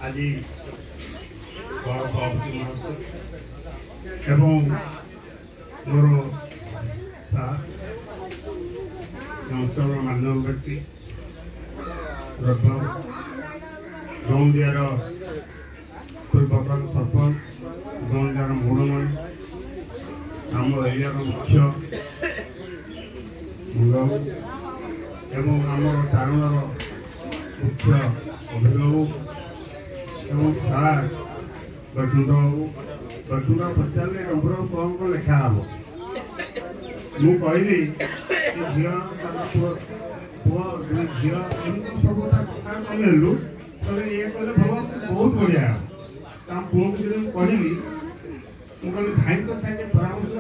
आज एवं मोर अंचल मानव व्यक्ति गौंदियार पूर्वतन सरपंच गौंदियार मूलमणि आम एरिया मुख्य एवं आम चारणर मुख्य अभिभावक एवं सार बैकुंठ बाबू बैकुंठ पचारे नंबर कौन कौन लिखा हम मुझे कहली झील पुआ झील सब नेलु ये कहले बहुत बढ़िया पुओ को कहली मुझे भाई साइड परामर्श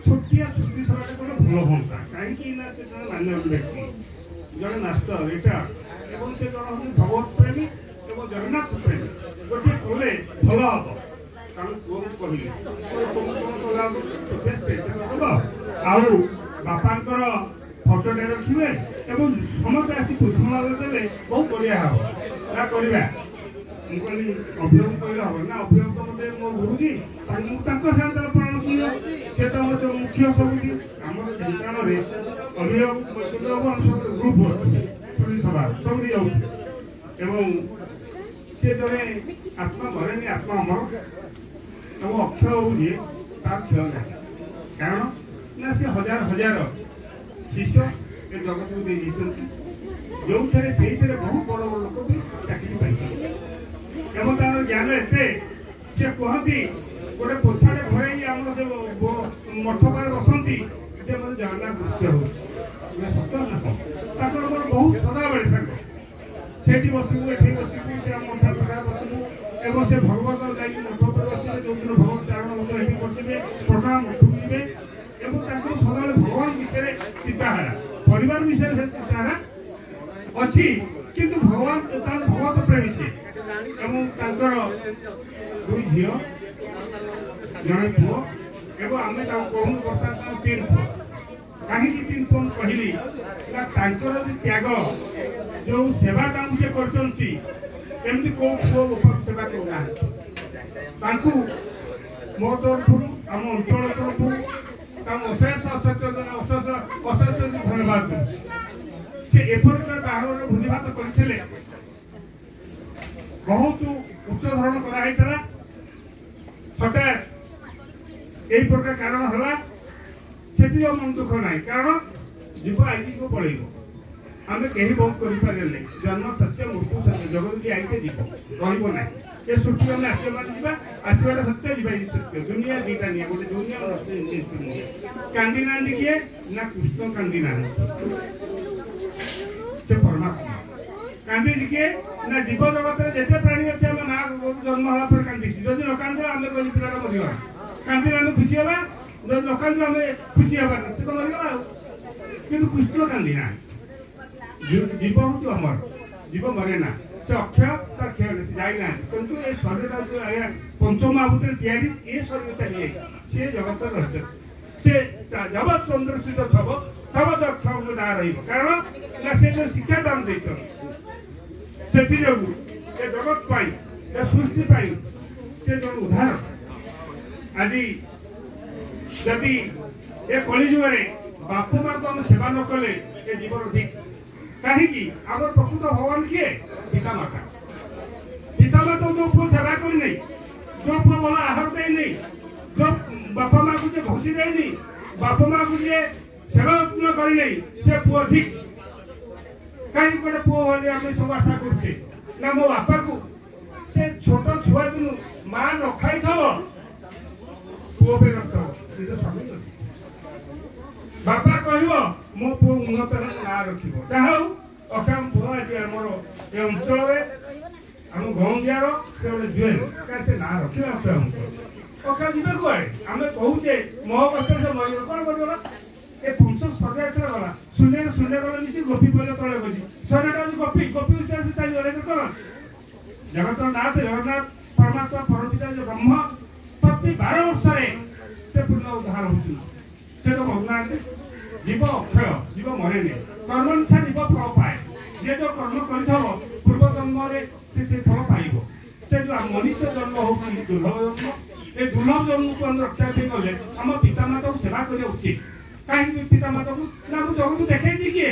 छोटिया छुट्टी सभा कले भल हाँ कहीं मान्य व्यक्ति जड़े मास्टर रिटायर्ड एवं से जन हूँ भगवत प्रेमी एवं जगन्नाथ प्रेमी गोटे कले भल हम कारण पुओ को कहली बापांकर फटोटे रखिए एवं समस्त आसी प्रथम देवे बहुत बढ़िया हम क्या करवा कहली अभिभावक कहले हम ना अभिभावक मत मो गुरुजी मुझे प्राण शुण से तो मुख्य सबुठी आम ढेंकान अभिभावक ग्रुप सभा सब जाऊँ सी जड़े आत्मा मरेनि आत्मा अमर और अक्षय हूँ तार क्षय ना कारण ना सी हजार हजार शिष्य ए जगत को दे जो से बहुत बड़ बड़ लोक भी चाकरी पाई एवं तार ज्ञान एत सी कहती गोटे पोछाटे घरे आम से मठ पार बसती से मतलब जगन्नाथ दृश्य हो सत ना बहुत सदा बेले सांग से बसबू ये बसबू से मठ पाखे बसबू एवं से भगवत जाकि मठ पर बसे जो दिन भगवत चारण ये बसबे प्रणाम उठुवे एवं सदा भगवान विषय चिंताधारा परिवार विषय से चिंताधारा अच्छी किंतु भगवान भगवत प्रेमी से दुई झी जड़े पुओ एवं आम कहूँ बर्तमान तीन पुओ कहीं तीन पुओ कहली त्याग जो सेवा से करमती कौ पुओ बापा सेवा करना मो तरफ आम अंचल तरफ अशेष अशेष धन्यवाद से एपर बाहर भोजी भात करते बहुत उच्च धरण कराइला हठात यही प्रकार कारण है से मन दुख ना कारण जीव आज को पड़े आम कहीं बहुत कर जन्म सत्य मृत्यु सत्य जगत की आई से जीव रहा ये सृष्टि आम आसवा आसवाटा सत्य जीवा सत्य दुनिया दीटा नहीं गोटे दुनिया कांदी ना किए ना कृष्ण कांदी ना से परमात्मा कांदी किए ना जीव जगत जिते प्राणी अच्छे आम माँ जन्म होगा कांदी जदि न कांद आम कहली पिला मरीगला कांदी आम खुशी हाँ जब न कांद आम खुशी हाँ से तो मरीगला कि कृष्ण कांदी ना जीव हूँ अमर जीव मरे ना से अक्षय तार क्षय ना जाए ना किंतु ये शरीर जो आया पंचमहाभूत तैयारी ये शरीर चाहिए सी जगत रहते से जब चंद्रसूर्य थब तब अक्षय ना कारण ना से जो शिक्षा दान देते से जगत पाई सृष्टि पाई से जो उदाहरण आज जदि ये कलिजुग बापू माँ को आम सेवा न कले ये जीवन ठीक कहीं आम प्रकृत भगवान किए पिता माता जो पुओ सेवा कर नहीं जो पुओ भल आहार दे नहीं जो बापा माँ को जे घोषी दे नहीं बापा माँ को जे सेवा यत्न कर नहीं से पुओ ठीक कहीं गोटे पुओ आम सब आशा करुचे ना मो बापा को से छोट छुआ दिन माँ न खाई पुओ पे रखो बापा कह मो पुओ उन्नत ना रख जहाँ अक्षम पुओ आज आम अंचल आम गौंदियार से गोटे जुएल से ना रखा अक्षम अक्षम जी कहे आम कहूचे मह कष्ट से मर कौन करगला ये 500 गला शून्य गला मिसी गोपी पहले तले बची 100टा गोपी गोपी से चली गले कौन जगत नाथ जगन्नाथ परमात्मा परमपिता जो ब्रह्म प्रति 12 वर्ष से पूर्ण उद्धार होती से तो भगवान जीव अक्षय जीव मरे कर्मनुसार जीव फल पाए जे जो कर्म कर पूर्व जन्म से फल पाइब से जो मनुष्य जन्म होची दुर्लभ जन्म ए दुर्लभ जन्म को हम रक्षा पे गले हम पिता माता को सेवा करे उचित काहे पिता माता को ना हम जगत देखे जी किए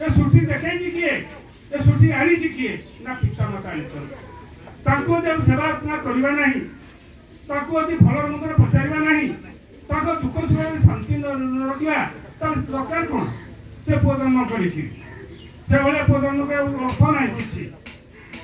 ए सुठी देखे जी किए ए सुठी आनी शिखिए ना पिता माता आनी चल ताको जब सेवा ना करबा नहीं ताको अति भलर मंत्र पचारिबा नहीं ताको दुख सुख शांति न रखिबा त दरकार कोन से पोजन करिछि से भले पोजन के अर्थ नहीं किछि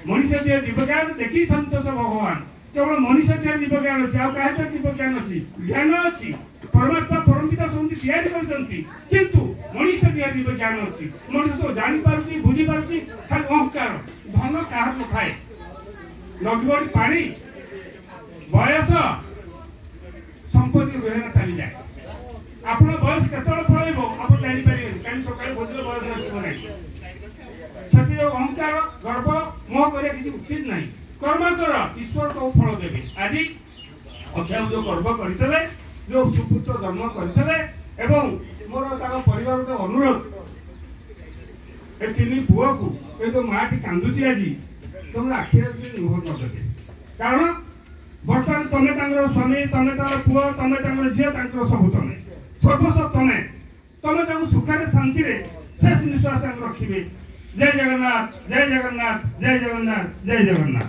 मनुष्य दिए दिव्यज्ञान देखी संतोष भगवान केवल मनुष्य दिए दिव्यज्ञान अच्छी आउ कहे दिव्यज्ञान अच्छी ज्ञान अच्छी परमात्मा परम पिता समझी तैयारी करछंती किंतु मनुष्य दिए दिव्यज्ञान अच्छी मनुष्य जानि पारुची बुझी पारुची खाली अहंकार धन काहर न थाए लगबड़ी पानी बयस संपत्ति रुहे न चली जाए आपण बयस केतळ पळेबो आपण जानि पारिबे काली सकाळे बोलले बयस नथिबो नाही सती अहंकार गर्व मोह करे किसी उचित नहीं कर्म कर ईश्वर को फल देबे आदि अध्याय जो कर्म करथिले जो सुपुत्र जन्म करथिले एवं मोर ताको परिवार के अनुरोध ए तिनी पुआ को ए तो माटी कांदुची आजी तुम आखिर लुह न देबे कारण बर्तमान तमे तांगर स्वामी तमे तार पुआ तमे तांगर झिया तांकर सब तमे सर्वस्व तमे तमे ताको सुखारे शांति रे शेष निश्वास रखिबे जय जगन्नाथ जय जगन्नाथ जय जगन्नाथ जय जगन्नाथ।